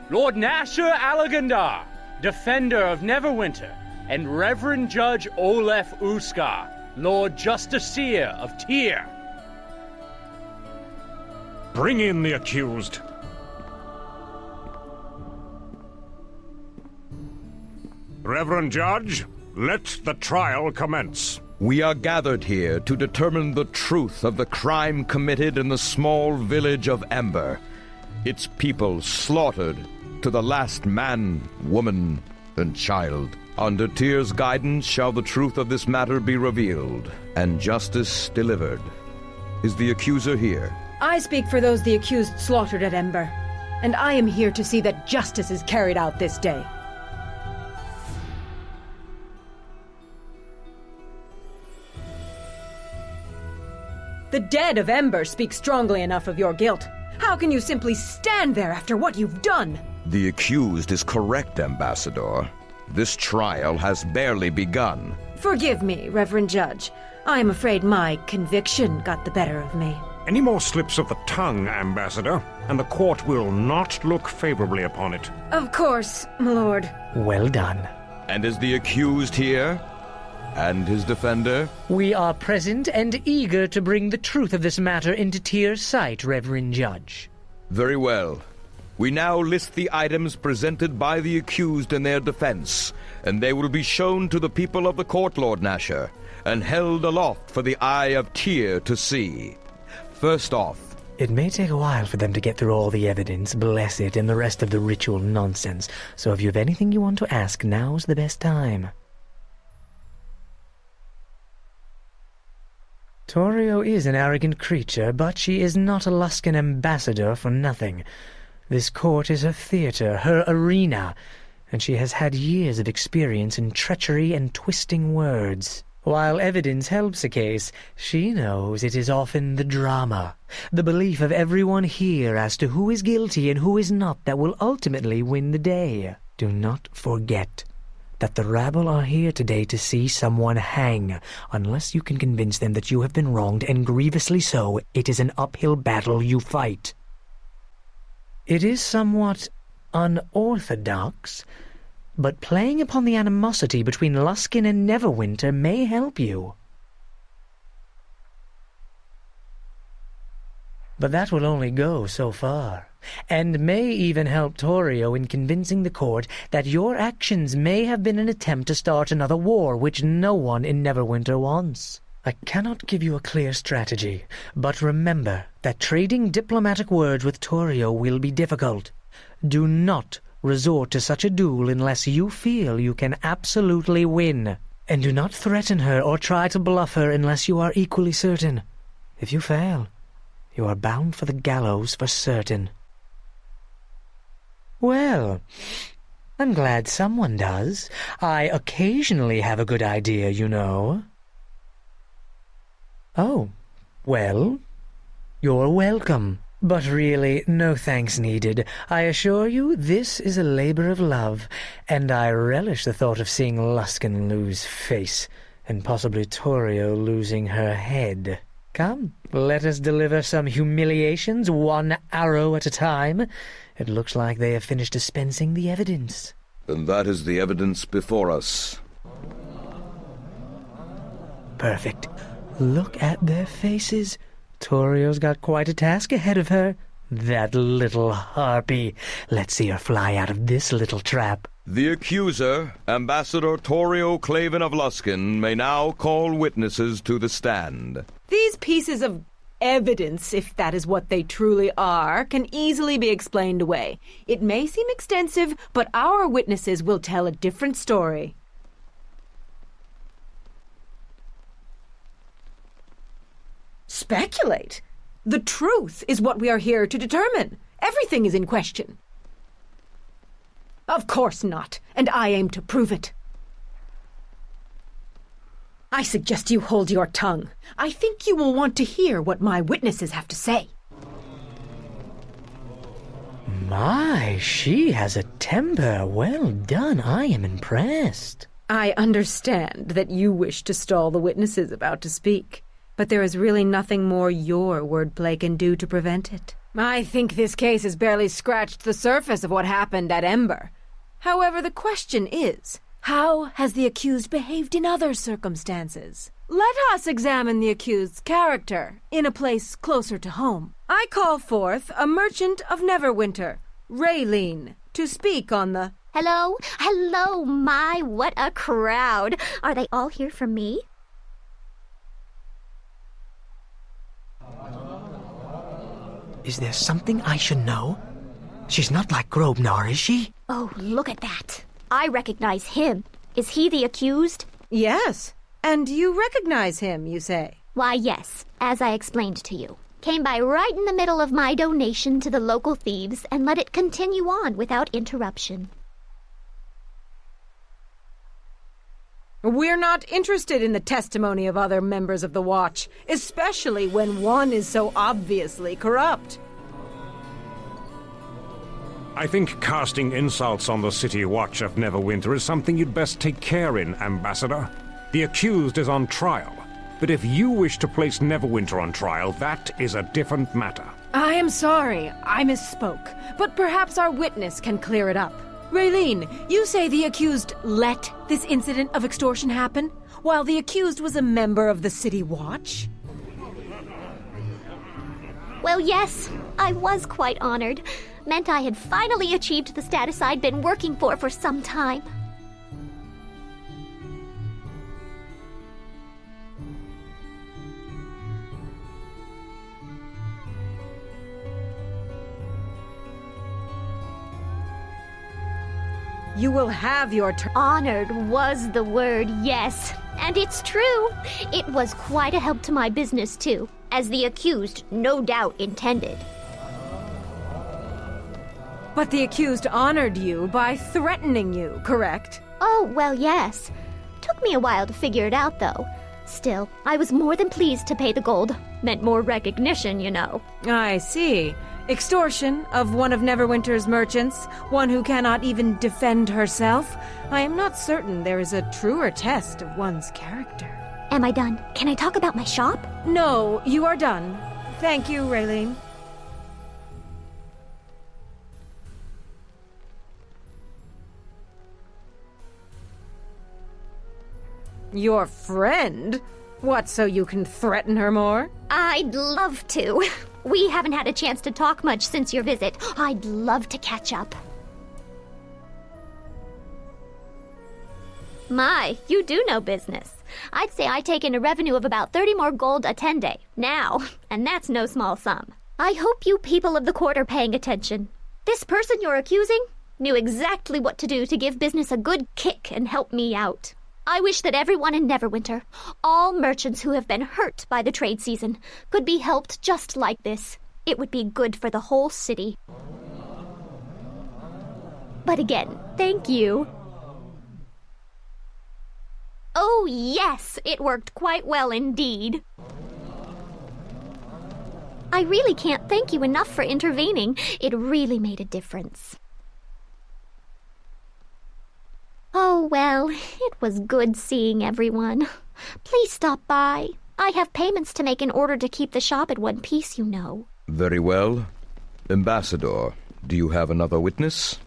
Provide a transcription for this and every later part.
Lord Nasher Alagandar, Defender of Neverwinter, and Reverend Judge Olef Uskar, Lord Justiciar of Tyr. Bring in the accused. Reverend Judge, let the trial commence. We are gathered here to determine the truth of the crime committed in the small village of Ember. Its people slaughtered to the last man, woman, and child. Under Tyr's guidance shall the truth of this matter be revealed, and justice delivered. Is the accuser here? I speak for those the accused slaughtered at Ember, and I am here to see that justice is carried out this day. The dead of Ember speak strongly enough of your guilt. How can you simply stand there after what you've done? The accused is correct, Ambassador. This trial has barely begun. Forgive me, Reverend Judge. I am afraid my conviction got the better of me. Any more slips of the tongue, Ambassador, and the court will not look favorably upon it. Of course, my lord. Well done. And is the accused here? And his defender? We are present and eager to bring the truth of this matter into Tyr's sight, Reverend Judge. Very well. We now list the items presented by the accused in their defense, and they will be shown to the people of the court, Lord Nasher, and held aloft for the eye of Tyr to see. First off, it may take a while for them to get through all the evidence, bless it, and the rest of the ritual nonsense, so if you have anything you want to ask, now's the best time. Torio is an arrogant creature, but she is not a Luskan ambassador for nothing. This court is her theater, her arena, and she has had years of experience in treachery and twisting words. While evidence helps a case, she knows it is often the drama, the belief of everyone here as to who is guilty and who is not that will ultimately win the day. Do not forget that the rabble are here today to see someone hang. Unless you can convince them that you have been wronged, and grievously so, it is an uphill battle you fight. It is somewhat unorthodox, but playing upon the animosity between Luskan and Neverwinter may help you. But that will only go so far, and may even help Torio in convincing the court that your actions may have been an attempt to start another war which no one in Neverwinter wants. I cannot give you a clear strategy, but remember that trading diplomatic words with Torio will be difficult. Do not resort to such a duel unless you feel you can absolutely win. And do not threaten her or try to bluff her unless you are equally certain. If you fail, you are bound for the gallows for certain. Well, I'm glad someone does. I occasionally have a good idea, you know. Oh, well, you're welcome. But really, no thanks needed. I assure you, this is a labor of love, and I relish the thought of seeing Luskan lose face, and possibly Torio losing her head. Come, let us deliver some humiliations, one arrow at a time. It looks like they have finished dispensing the evidence. And that is the evidence before us. Perfect. Look at their faces. Torio's got quite a task ahead of her. That little harpy. Let's see her fly out of this little trap. The accuser, Ambassador Torio Claven of Luskan, may now call witnesses to the stand. These pieces of evidence, if that is what they truly are, can easily be explained away. It may seem extensive, but our witnesses will tell a different story. Speculate? The truth is what we are here to determine. Everything is in question. Of course not, and I aim to prove it. I suggest you hold your tongue. I think you will want to hear what my witnesses have to say. My, she has a temper. Well done. I am impressed. I understand that you wish to stall the witnesses about to speak, but there is really nothing more your wordplay can do to prevent it. I think this case has barely scratched the surface of what happened at Ember. However, the question is, how has the accused behaved in other circumstances? Let us examine the accused's character in a place closer to home. I call forth a merchant of Neverwinter, Raylene, to speak on the... Hello? Hello, my, what a crowd. Are they all here for me? Is there something I should know? She's not like Grosvenor, is she? Oh, look at that. I recognize him. Is he the accused? Yes. And you recognize him, you say? Why, yes, as I explained to you. Came by right in the middle of my donation to the local thieves and let it continue on without interruption. We're not interested in the testimony of other members of the Watch, especially when one is so obviously corrupt. I think casting insults on the City Watch of Neverwinter is something you'd best take care in, Ambassador. The accused is on trial, but if you wish to place Neverwinter on trial, that is a different matter. I am sorry, I misspoke, but perhaps our witness can clear it up. Raylene, you say the accused let this incident of extortion happen, while the accused was a member of the City Watch? Well, yes, I was quite honored. Meant I had finally achieved the status I'd been working for some time. You will have your turn. Honored was the word, yes. And it's true. It was quite a help to my business, too, as the accused no doubt intended. But the accused honored you by threatening you, correct? Oh, well, yes. Took me a while to figure it out, though. Still, I was more than pleased to pay the gold. Meant more recognition, you know. I see. Extortion of one of Neverwinter's merchants, one who cannot even defend herself. I am not certain there is a truer test of one's character. Am I done? Can I talk about my shop? No, you are done. Thank you, Raylene. Your friend? What, so you can threaten her more? I'd love to. We haven't had a chance to talk much since your visit. I'd love to catch up. My, you do know business. I'd say I take in a revenue of about 30 more gold a 10-day, now, and that's no small sum. I hope you people of the court are paying attention. This person you're accusing knew exactly what to do to give business a good kick and help me out. I wish that everyone in Neverwinter, all merchants who have been hurt by the trade season, could be helped just like this. It would be good for the whole city. But again, thank you. Oh yes, it worked quite well indeed. I really can't thank you enough for intervening. It really made a difference. Oh, well, it was good seeing everyone. Please stop by. I have payments to make in order to keep the shop at one piece, you know. Very well. Ambassador, do you have another witness?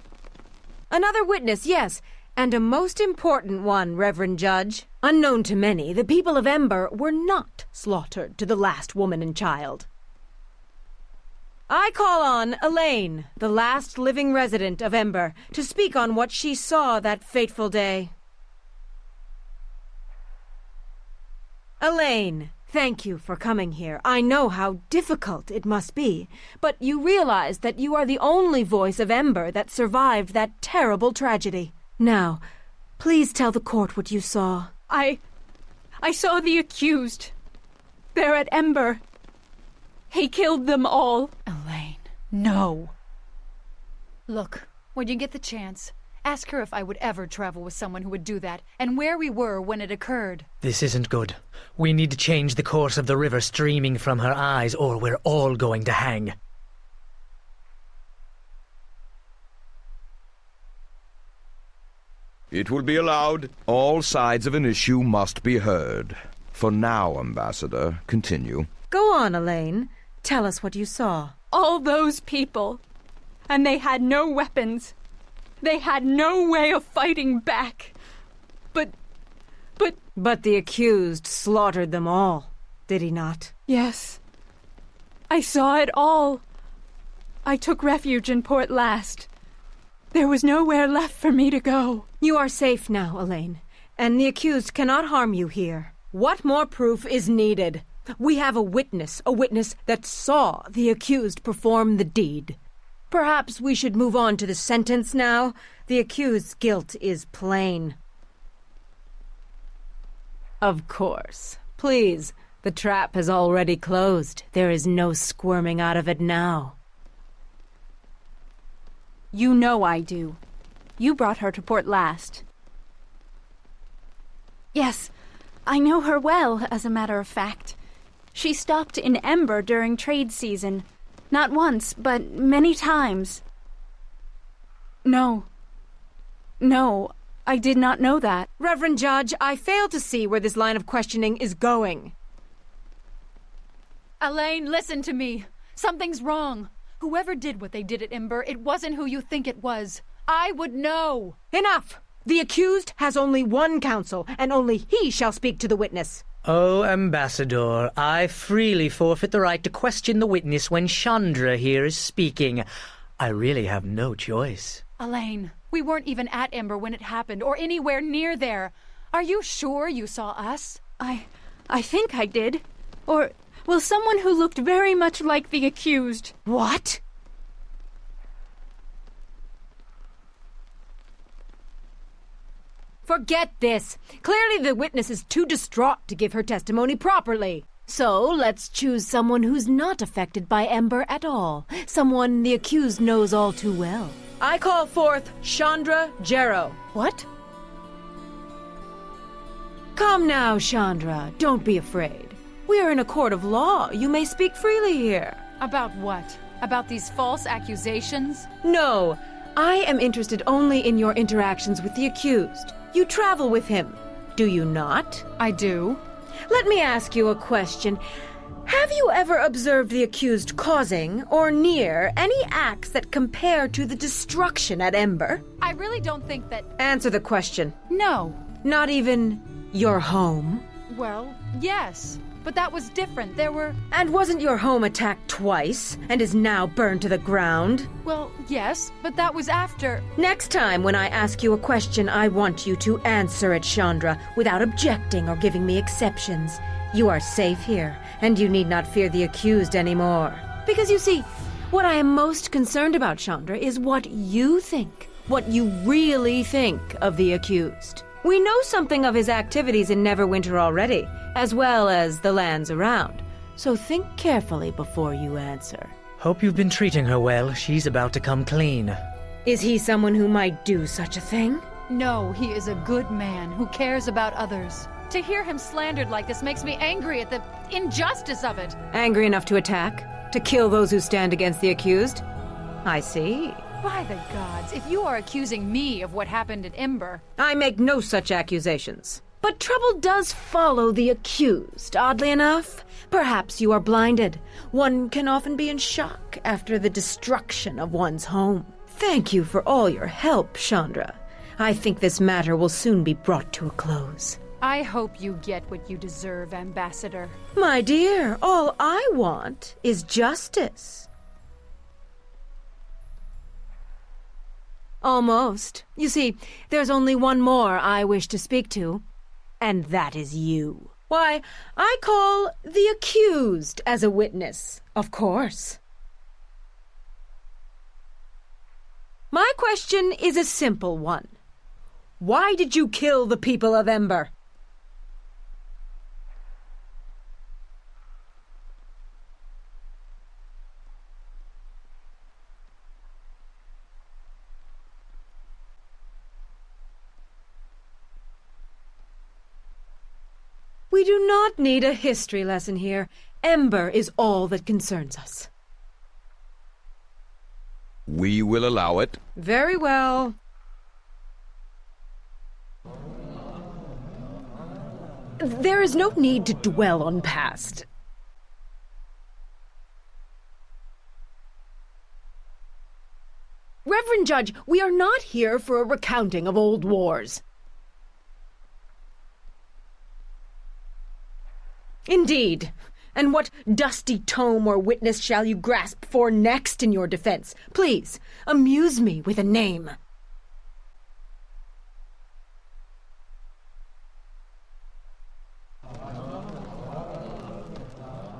Another witness, yes, and a most important one, Reverend Judge. Unknown to many, the people of Ember were not slaughtered to the last woman and child. I call on Elaine, the last living resident of Ember, to speak on what she saw that fateful day. Elaine, thank you for coming here. I know how difficult it must be, but you realize that you are the only voice of Ember that survived that terrible tragedy. Now, please tell the court what you saw. I saw the accused. They're at Ember. He killed them all. Elaine, no. Look, when you get the chance, ask her if I would ever travel with someone who would do that, and where we were when it occurred. This isn't good. We need to change the course of the river streaming from her eyes, or we're all going to hang. It will be allowed. All sides of an issue must be heard. For now, Ambassador, continue. Go on, Elaine. Tell us what you saw. All those people. And they had no weapons. They had no way of fighting back. But the accused slaughtered them all, did he not? Yes. I saw it all. I took refuge in Port Last. There was nowhere left for me to go. You are safe now, Elaine, and the accused cannot harm you here. What more proof is needed? We have a witness that saw the accused perform the deed. Perhaps we should move on to the sentence now. The accused's guilt is plain. Of course. Please, the trap has already closed. There is no squirming out of it now. You know I do. You brought her to Port Last. Yes, I know her well, as a matter of fact. She stopped in Ember during trade season. Not once, but many times. No, I did not know that. Reverend Judge, I fail to see where this line of questioning is going. Elaine, listen to me. Something's wrong. Whoever did what they did at Ember, it wasn't who you think it was. I would know. Enough! The accused has only one counsel, and only he shall speak to the witness. Oh, Ambassador, I freely forfeit the right to question the witness when Chandra here is speaking. I really have no choice. Elaine, we weren't even at Ember when it happened, or anywhere near there. Are you sure you saw us? I think I did. Or, well, someone who looked very much like the accused. What? Forget this. Clearly the witness is too distraught to give her testimony properly. So let's choose someone who's not affected by Ember at all. Someone the accused knows all too well. I call forth Chandra Jarrow. What? Come now, Chandra. Don't be afraid. We are in a court of law. You may speak freely here. About what? About these false accusations? No. I am interested only in your interactions with the accused. You travel with him, do you not? I do. Let me ask you a question. Have you ever observed the accused causing, or near, any acts that compare to the destruction at Ember? I really don't think that... Answer the question. No. Not even your home? Well, yes. But that was different. There were... And wasn't your home attacked twice, and is now burned to the ground? Well, yes, but that was after... Next time when I ask you a question, I want you to answer it, Chandra, without objecting or giving me exceptions. You are safe here, and you need not fear the accused anymore. Because you see, what I am most concerned about, Chandra, is what you think. What you really think of the accused. We know something of his activities in Neverwinter already, as well as the lands around. So think carefully before you answer. Hope you've been treating her well. She's about to come clean. Is he someone who might do such a thing? No, he is a good man who cares about others. To hear him slandered like this makes me angry at the injustice of it. Angry enough to attack? To kill those who stand against the accused? I see. By the gods, if you are accusing me of what happened at Ember... I make no such accusations. But trouble does follow the accused, oddly enough. Perhaps you are blinded. One can often be in shock after the destruction of one's home. Thank you for all your help, Chandra. I think this matter will soon be brought to a close. I hope you get what you deserve, Ambassador. My dear, all I want is justice. Almost. You see, there's only one more I wish to speak to, and that is you. Why, I call the accused as a witness, of course. My question is a simple one. Why did you kill the people of Ember? We do not need a history lesson here. Ember is all that concerns us. We will allow it. Very well. There is no need to dwell on past. Reverend Judge, we are not here for a recounting of old wars. Indeed. And what dusty tome or witness shall you grasp for next in your defense? Please, amuse me with a name.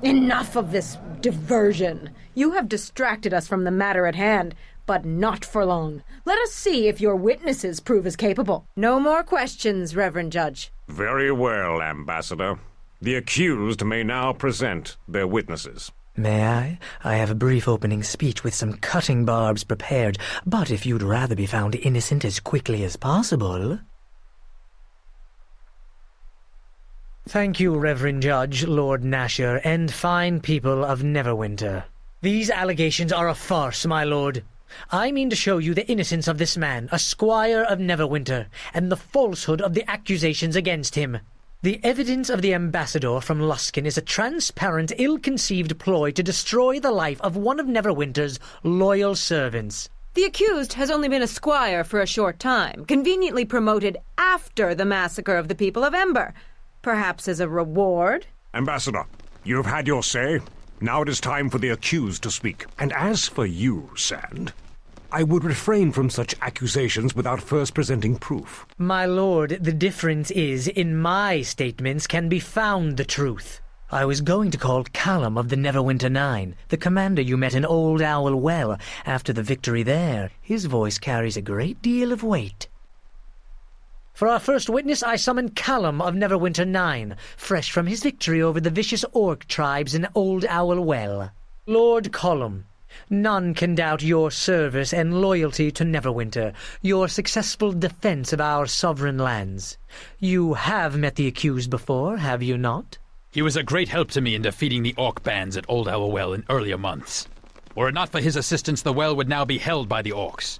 Enough of this diversion. You have distracted us from the matter at hand, but not for long. Let us see if your witnesses prove as capable. No more questions, Reverend Judge. Very well, Ambassador. The accused may now present their witnesses. May I? I have a brief opening speech with some cutting barbs prepared, but if you'd rather be found innocent as quickly as possible... Thank you, Reverend Judge, Lord Nasher, and fine people of Neverwinter. These allegations are a farce, my lord. I mean to show you the innocence of this man, a squire of Neverwinter, and the falsehood of the accusations against him. The evidence of the ambassador from Luskan is a transparent, ill-conceived ploy to destroy the life of one of Neverwinter's loyal servants. The accused has only been a squire for a short time, conveniently promoted after the massacre of the people of Ember. Perhaps as a reward? Ambassador, you have had your say. Now it is time for the accused to speak. And as for you, Sand, I would refrain from such accusations without first presenting proof. My lord, the difference is, in my statements can be found the truth. I was going to call Callum of the Neverwinter 9, the commander you met in Old Owl Well after the victory there. His voice carries a great deal of weight. For our first witness, I summon Callum of Neverwinter 9, fresh from his victory over the vicious orc tribes in Old Owl Well. Lord Callum, none can doubt your service and loyalty to Neverwinter, your successful defense of our sovereign lands. You have met the accused before, have you not? He was a great help to me in defeating the orc bands at Old Owl Well in earlier months. Were it not for his assistance, the well would now be held by the orcs.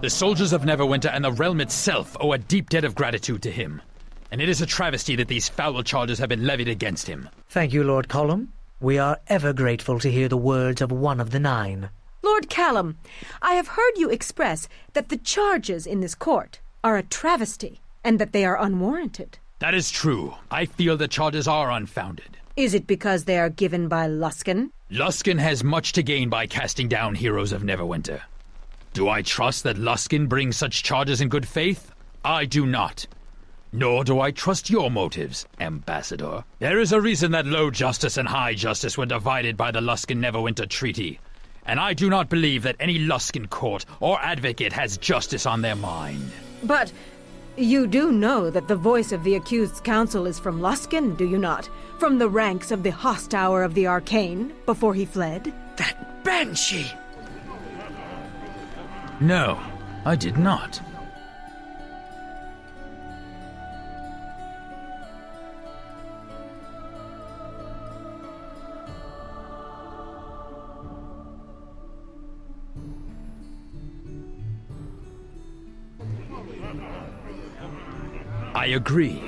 The soldiers of Neverwinter and the realm itself owe a deep debt of gratitude to him, and it is a travesty that these foul charges have been levied against him. Thank you, Lord Callum. We are ever grateful to hear the words of one of the 9. Lord Callum, I have heard you express that the charges in this court are a travesty, and that they are unwarranted. That is true. I feel the charges are unfounded. Is it because they are given by Luskan? Luskan has much to gain by casting down heroes of Neverwinter. Do I trust that Luskan brings such charges in good faith? I do not. Nor do I trust your motives, Ambassador. There is a reason that low justice and high justice were divided by the Luskan-Neverwinter Treaty, and I do not believe that any Luskan court or advocate has justice on their mind. But you do know that the voice of the accused's counsel is from Luskan, do you not? From the ranks of the Hosthour of the Arcane, before he fled? That banshee! No, I did not. I agree.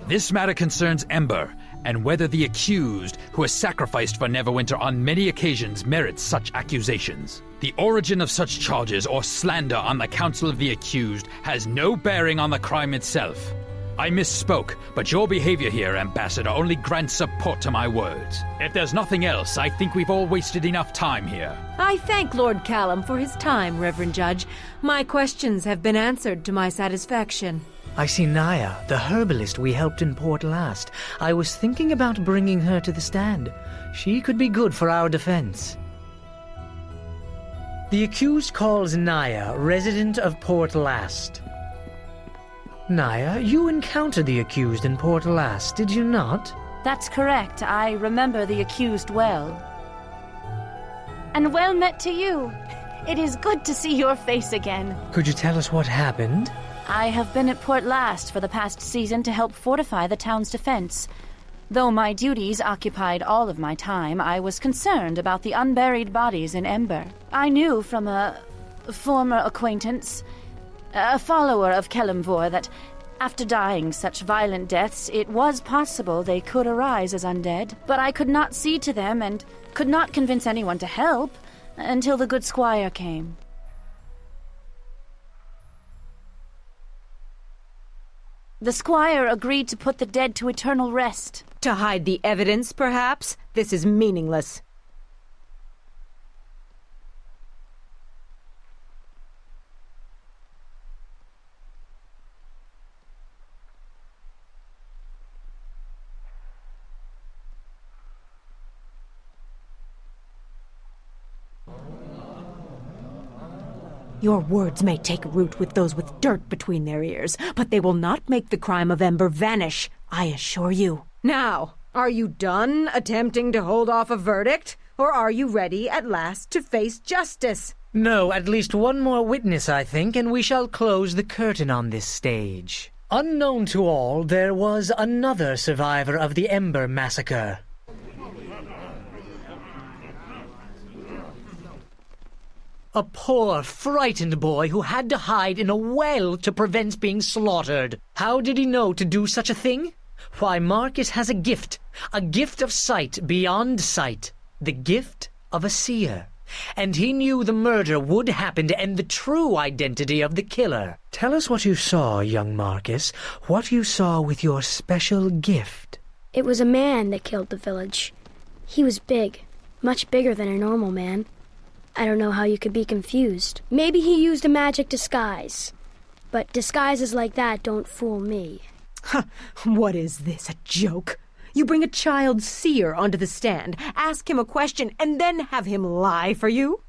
This matter concerns Ember, and whether the accused, who has sacrificed for Neverwinter on many occasions, merits such accusations. The origin of such charges or slander on the counsel of the accused has no bearing on the crime itself. I misspoke, but your behavior here, Ambassador, only grants support to my words. If there's nothing else, I think we've all wasted enough time here. I thank Lord Callum for his time, Reverend Judge. My questions have been answered to my satisfaction. I see Naya, the herbalist we helped in port last. I was thinking about bringing her to the stand. She could be good for our defense. The accused calls Naya, resident of Port Last. Naya, you encountered the accused in Port Last, did you not? That's correct. I remember the accused well. And well met to you. It is good to see your face again. Could you tell us what happened? I have been at Port Last for the past season to help fortify the town's defense. Though my duties occupied all of my time, I was concerned about the unburied bodies in Ember. I knew from a former acquaintance, a follower of Kelimvor, that after dying such violent deaths, it was possible they could arise as undead. But I could not see to them and could not convince anyone to help. until the good squire came. The squire agreed to put the dead to eternal rest. To hide the evidence, perhaps? This is meaningless. Your words may take root with those with dirt between their ears, but they will not make the crime of Ember vanish, I assure you. Now, are you done attempting to hold off a verdict, or are you ready at last to face justice? No, at least one more witness, I think, and we shall close the curtain on this stage. Unknown to all, there was another survivor of the Ember massacre. A poor, frightened boy who had to hide in a well to prevent being slaughtered. How did he know to do such a thing? Why, Marcus has a gift of sight beyond sight, the gift of a seer. And he knew the murder would happen and the true identity of the killer. Tell us what you saw, young Marcus, what you saw with your special gift. It was a man that killed the village. He was big, much bigger than a normal man. I don't know how you could be confused. Maybe he used a magic disguise. But disguises like that don't fool me. What is this, a joke? You bring a child seer onto the stand, ask him a question, and then have him lie for you?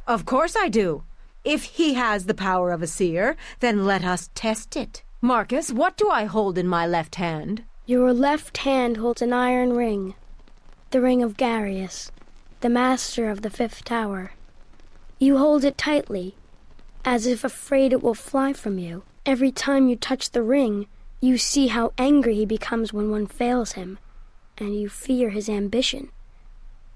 Of course I do. If he has the power of a seer, then let us test it. Marcus, what do I hold in my left hand? Your left hand holds an iron ring. The ring of Garius, the master of the fifth tower. You hold it tightly, as if afraid it will fly from you. Every time you touch the ring, you see how angry he becomes when one fails him, and you fear his ambition.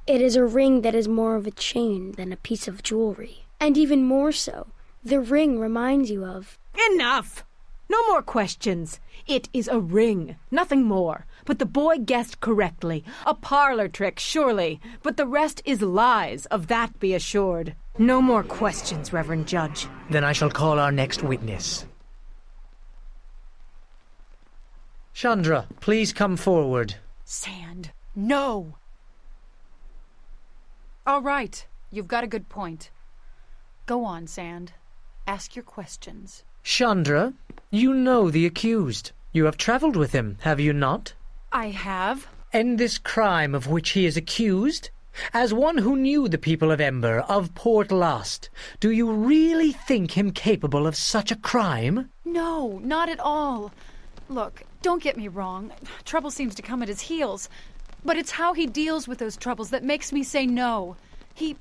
It is a ring that is more of a chain than a piece of jewelry. And even more so, the ring reminds you of... Enough! No more questions. It is a ring, nothing more. But the boy guessed correctly. A parlor trick, surely. But the rest is lies, of that be assured. No more questions, Reverend Judge. Then I shall call our next witness. Chandra, please come forward. Sand, no! All right, you've got a good point. Go on, Sand. Ask your questions. Chandra, you know the accused. You have traveled with him, have you not? I have. And this crime of which he is accused? As one who knew the people of Ember, of Port Lost, do you really think him capable of such a crime? No, not at all. Look, don't get me wrong. Trouble seems to come at his heels. But it's how he deals with those troubles that makes me say no. He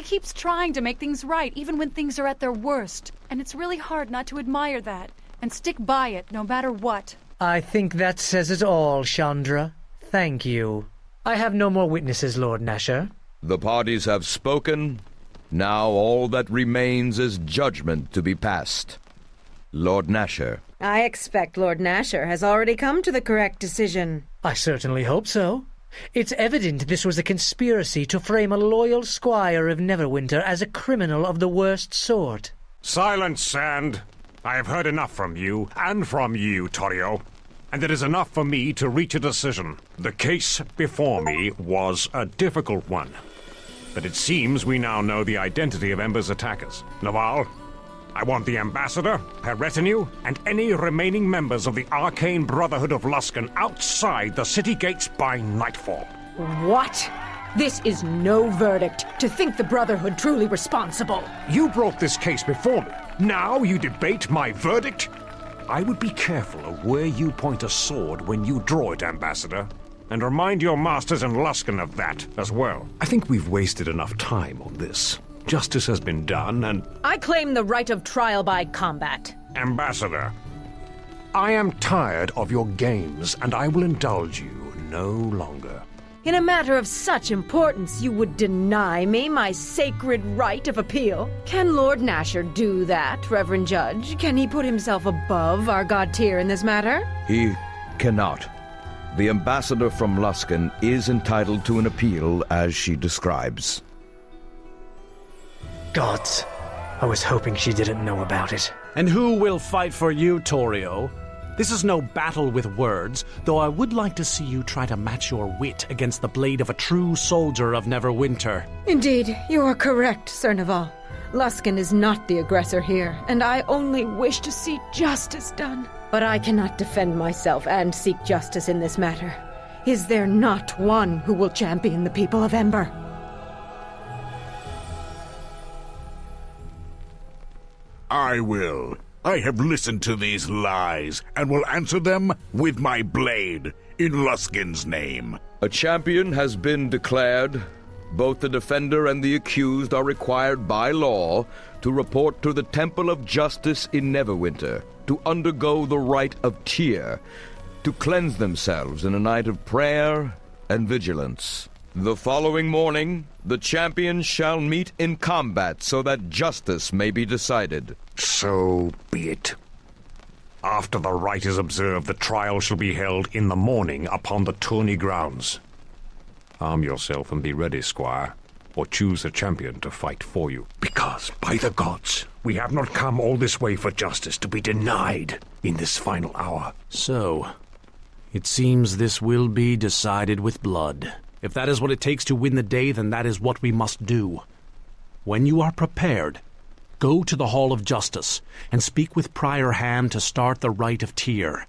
keeps trying to make things right, even when things are at their worst. And it's really hard not to admire that, and stick by it, no matter what. I think that says it all, Chandra. Thank you. I have no more witnesses, Lord Nasher. The parties have spoken. Now all that remains is judgment to be passed. Lord Nasher. I expect Lord Nasher has already come to the correct decision. I certainly hope so. It's evident this was a conspiracy to frame a loyal squire of Neverwinter as a criminal of the worst sort. Silence, Sand. I have heard enough from you, and from you, Torio. And it is enough for me to reach a decision. The case before me was a difficult one. But it seems we now know the identity of Ember's attackers. Naval, I want the ambassador, her retinue, and any remaining members of the Arcane Brotherhood of Luskan outside the city gates by nightfall. What? This is no verdict. To think the Brotherhood truly responsible. You brought this case before me. Now you debate my verdict? I would be careful of where you point a sword when you draw it, Ambassador. And remind your masters in Luskan of that as well. I think we've wasted enough time on this. Justice has been done, and... I claim the right of trial by combat. Ambassador, I am tired of your games, and I will indulge you no longer. In a matter of such importance, you would deny me my sacred right of appeal? Can Lord Nasher do that, Reverend Judge? Can he put himself above our god Tyr in this matter? He cannot. The ambassador from Luskan is entitled to an appeal as she describes. Gods, I was hoping she didn't know about it. And who will fight for you, Torio? This is no battle with words, though I would like to see you try to match your wit against the blade of a true soldier of Neverwinter. Indeed, you are correct, Sir Naval. Luskan is not the aggressor here, and I only wish to see justice done. But I cannot defend myself and seek justice in this matter. Is there not one who will champion the people of Ember? I will. I have listened to these lies, and will answer them with my blade, in Luskin's name. A champion has been declared. Both the defender and the accused are required by law to report to the Temple of Justice in Neverwinter, to undergo the rite of Tyr, to cleanse themselves in a night of prayer and vigilance. The following morning, the champions shall meet in combat so that justice may be decided. So be it. After the rite is observed, the trial shall be held in the morning upon the tourney grounds. Arm yourself and be ready, squire, or choose a champion to fight for you. Because, by the gods, we have not come all this way for justice to be denied in this final hour. So, it seems this will be decided with blood. If that is what it takes to win the day, then that is what we must do. When you are prepared, go to the Hall of Justice and speak with Prior Ham to start the rite of Tyr.